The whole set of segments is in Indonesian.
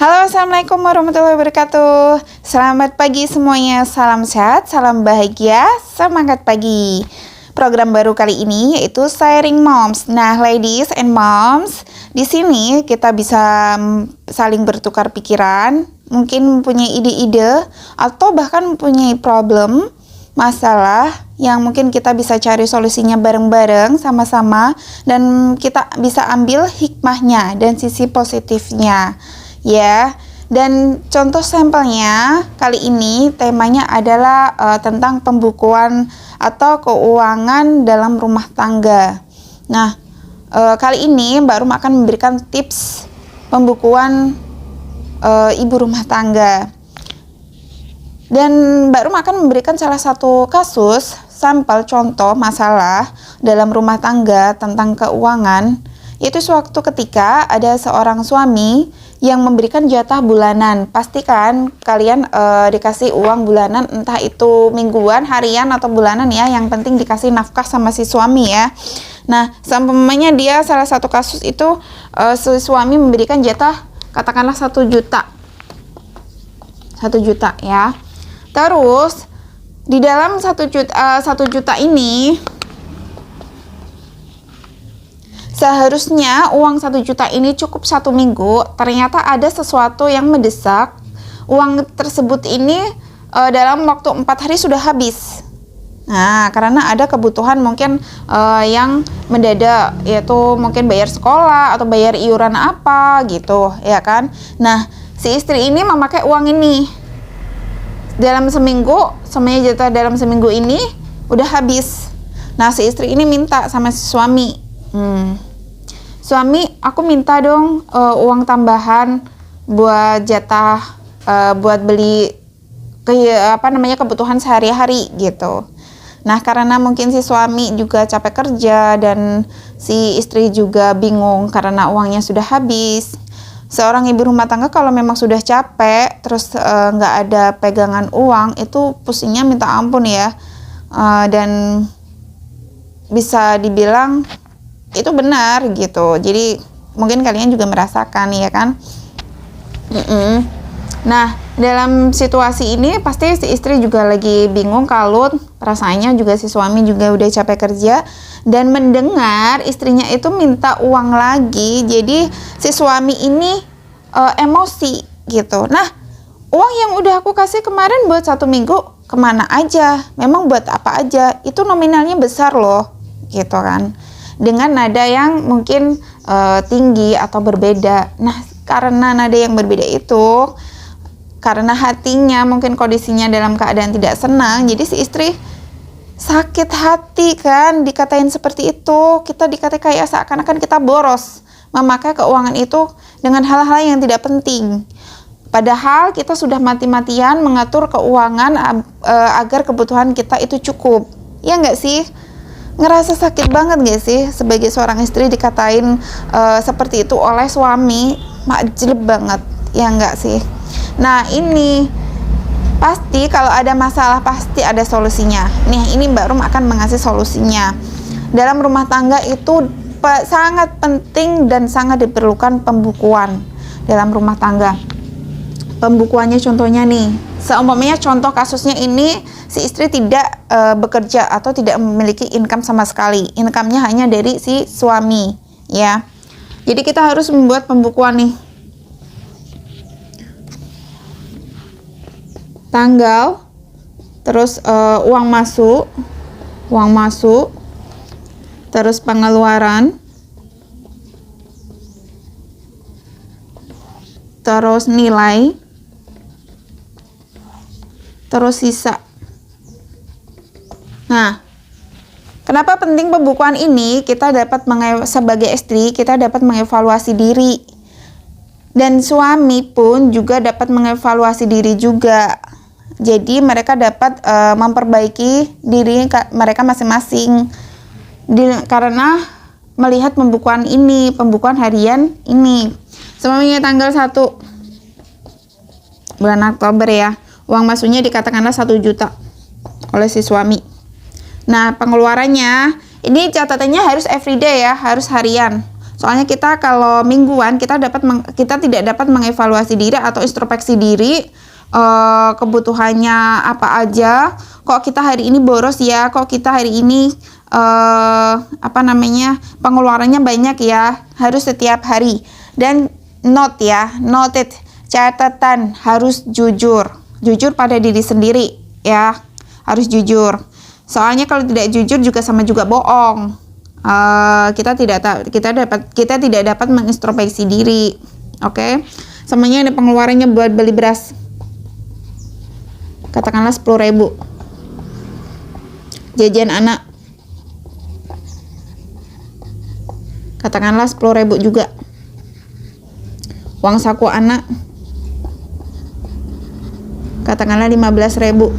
Halo, assalamualaikum warahmatullahi wabarakatuh. Selamat pagi semuanya, salam sehat, salam bahagia, semangat pagi. Program baru kali ini yaitu Sharing Moms. Nah, ladies and moms, di sini kita bisa saling bertukar pikiran, mungkin mempunyai ide-ide atau bahkan mempunyai problem, masalah yang mungkin kita bisa cari solusinya bareng-bareng sama-sama dan kita bisa ambil hikmahnya dan sisi positifnya. Ya, dan contoh sampelnya kali ini temanya adalah tentang pembukuan atau keuangan dalam rumah tangga. Nah, kali ini Mbak Rum akan memberikan tips pembukuan ibu rumah tangga. Dan Mbak Rum akan memberikan salah satu kasus sampel contoh masalah dalam rumah tangga tentang keuangan, yaitu suatu ketika ada seorang suami yang memberikan jatah bulanan. Pastikan kalian dikasih uang bulanan, entah itu mingguan, harian, atau bulanan ya. Yang penting dikasih nafkah sama si suami ya. Nah, seumpamanya dia salah satu kasus itu si suami memberikan jatah katakanlah 1 juta. 1 juta ya. Terus di dalam 1 juta ini seharusnya uang 1 juta ini cukup 1 minggu. Ternyata ada sesuatu yang mendesak. Uang tersebut ini dalam waktu 4 hari sudah habis. Nah, karena ada kebutuhan mungkin yang mendadak, yaitu mungkin bayar sekolah atau bayar iuran apa gitu, ya kan. Nah, si istri ini memakai uang ini dalam seminggu, semuanya jatah dalam seminggu ini udah habis. Nah, si istri ini minta sama si suami, suami, aku minta dong uang tambahan buat jatah buat beli kebutuhan sehari-hari gitu. Nah, karena mungkin si suami juga capek kerja dan si istri juga bingung karena uangnya sudah habis. Seorang ibu rumah tangga kalau memang sudah capek terus nggak ada pegangan uang, itu pusingnya minta ampun ya. Dan bisa dibilang itu benar gitu. Jadi mungkin kalian juga merasakan ya kan. Nah, dalam situasi ini pasti si istri juga lagi bingung, kalut, rasanya juga si suami juga udah capek kerja dan mendengar istrinya itu minta uang lagi. Jadi si suami ini emosi gitu. Nah, uang yang udah aku kasih kemarin buat 1 minggu kemana aja? Memang buat apa aja? Itu nominalnya besar loh gitu kan. Dengan nada yang mungkin tinggi atau berbeda. Nah, karena nada yang berbeda itu, karena hatinya mungkin kondisinya dalam keadaan tidak senang, jadi si istri sakit hati kan, dikatain seperti itu. Kita dikatai kayak seakan-akan kita boros memakai keuangan itu dengan hal-hal yang tidak penting. Padahal kita sudah mati-matian mengatur keuangan agar kebutuhan kita itu cukup. Ya nggak sih? Ngerasa sakit banget gak sih sebagai seorang istri dikatain seperti itu oleh suami? Majleb banget, ya enggak sih? Nah, ini pasti kalau ada masalah pasti ada solusinya. Nih, ini Mbak Rum akan mengasih solusinya. Dalam rumah tangga itu sangat penting dan sangat diperlukan pembukuan dalam rumah tangga. Pembukuannya contohnya nih, seumpamanya contoh kasusnya ini si istri tidak bekerja atau tidak memiliki income sama sekali. Income-nya hanya dari si suami, ya. Jadi kita harus membuat pembukuan nih. Tanggal, terus uang masuk, terus pengeluaran, terus nilai, terus sisa. Nah, kenapa penting pembukuan ini? Kita dapat sebagai istri, kita dapat mengevaluasi diri. Dan suami pun juga dapat mengevaluasi diri juga. Jadi mereka dapat memperbaiki diri mereka masing-masing. Karena melihat pembukuan ini, pembukuan harian ini. Semuanya tanggal 1 bulan Oktober ya. Uang masuknya dikatakanlah 1 juta oleh si suami. Nah, pengeluarannya ini catatannya harus everyday ya, harus harian. Soalnya kita kalau mingguan kita tidak dapat mengevaluasi diri atau introspeksi diri, kebutuhannya apa aja. Kok kita hari ini boros ya? Kok kita hari ini pengeluarannya banyak ya? Harus setiap hari. Dan noted, catatan, harus jujur pada diri sendiri ya, harus jujur. Soalnya kalau tidak jujur juga sama juga bohong. Kita tidak dapat mengintrospeksi diri. Oke. Semuanya ada pengeluarannya buat beli beras. Katakanlah 10.000. Jajan anak. Katakanlah 10.000 juga. Uang saku anak. Katakanlah 15.000.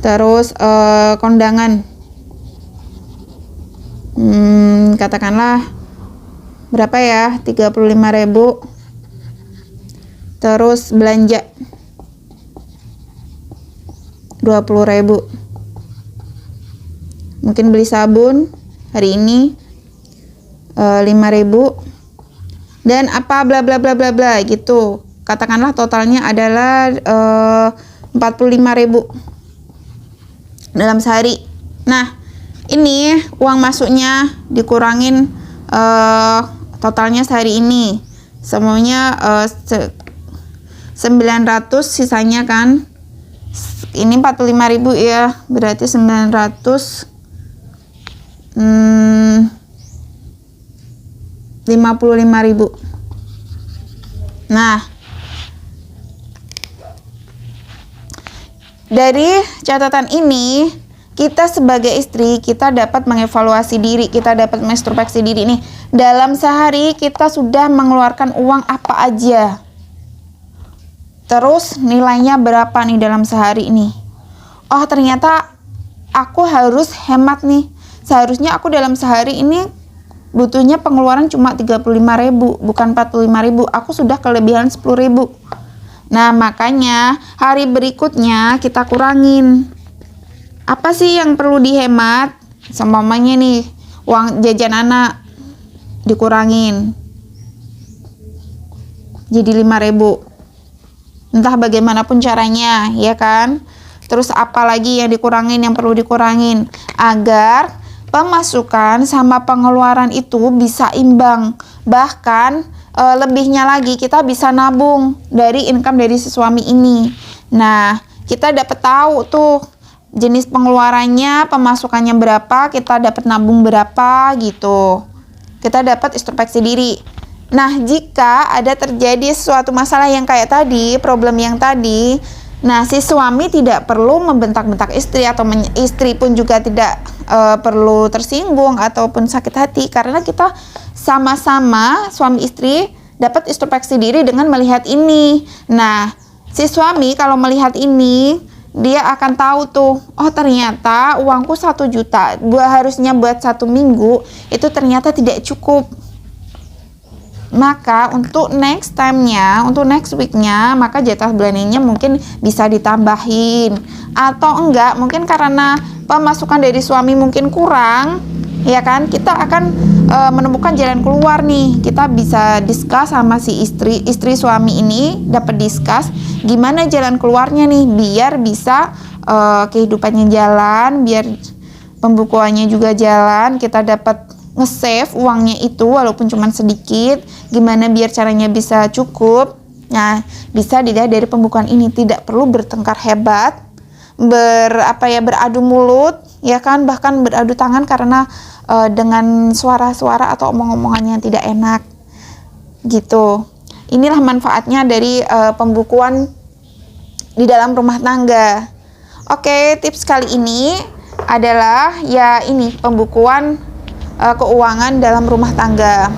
Terus kondangan. Katakanlah berapa ya? 35.000. Terus belanja 20.000. Mungkin beli sabun hari ini 5.000 dan apa bla bla bla bla bla gitu. Katakanlah totalnya adalah 45.000 dalam sehari. Nah, ini uang masuknya dikurangin totalnya sehari ini. Semuanya 900, sisanya kan ini 45.000 ya, berarti 900 55.000. Nah, dari catatan ini kita sebagai istri kita dapat mengevaluasi diri, kita dapat mengintrospeksi diri nih. Dalam sehari kita sudah mengeluarkan uang apa aja. Terus nilainya berapa nih dalam sehari ini? Oh, ternyata aku harus hemat nih. Seharusnya aku dalam sehari ini butuhnya pengeluaran cuma 35.000, bukan 45.000. Aku sudah kelebihan 10.000. Nah, makanya hari berikutnya kita kurangin. Apa sih yang perlu dihemat? Seumpamanya nih, uang jajan anak dikurangin jadi 5.000. Entah bagaimanapun caranya, ya kan? Terus apa lagi yang dikurangin, yang perlu dikurangin agar pemasukan sama pengeluaran itu bisa imbang. Bahkan lebihnya lagi kita bisa nabung dari income dari si suami ini. Nah, kita dapat tahu tuh jenis pengeluarannya, pemasukannya berapa, kita dapat nabung berapa gitu. Kita dapat introspeksi diri. Nah, jika ada terjadi suatu masalah yang kayak tadi, problem yang tadi, nah si suami tidak perlu membentak-bentak istri atau istri pun juga tidak perlu tersinggung ataupun sakit hati, karena kita sama-sama suami istri dapat introspeksi diri dengan melihat ini. Nah, si suami kalau melihat ini, dia akan tahu tuh, oh ternyata uangku 1 juta, harusnya buat 1 minggu, itu ternyata tidak cukup. Maka untuk next time-nya, untuk next week-nya, maka jatah belanjanya mungkin bisa ditambahin. Atau enggak, mungkin karena pemasukan dari suami mungkin kurang, ya kan, kita akan menemukan jalan keluar nih. Kita bisa discuss sama si istri suami ini, dapat discuss gimana jalan keluarnya nih, biar bisa kehidupannya jalan, biar pembukuannya juga jalan, kita dapat nge-save uangnya itu walaupun cuma sedikit, gimana biar caranya bisa cukup. Nah, bisa dilihat dari pembukuan ini, tidak perlu bertengkar hebat, beradu mulut, ya kan, bahkan beradu tangan karena dengan suara-suara atau omong-omongan yang tidak enak gitu. Inilah manfaatnya dari pembukuan di dalam rumah tangga. Oke, tips kali ini adalah ya ini pembukuan keuangan dalam rumah tangga.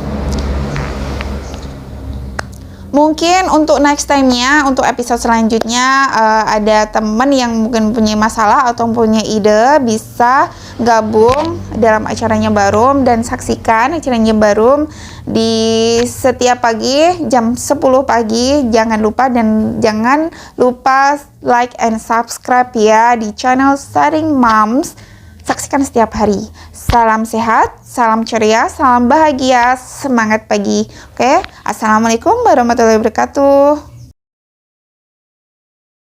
Mungkin untuk next time-nya, untuk episode selanjutnya, ada teman yang mungkin punya masalah atau punya ide, bisa gabung dalam acaranya Barum dan saksikan acaranya Barum di setiap pagi jam 10 pagi. Jangan lupa like and subscribe ya di channel Sharing Moms. Saksikan setiap hari. Salam sehat, salam ceria, salam bahagia, semangat pagi. Oke, Assalamualaikum warahmatullahi wabarakatuh.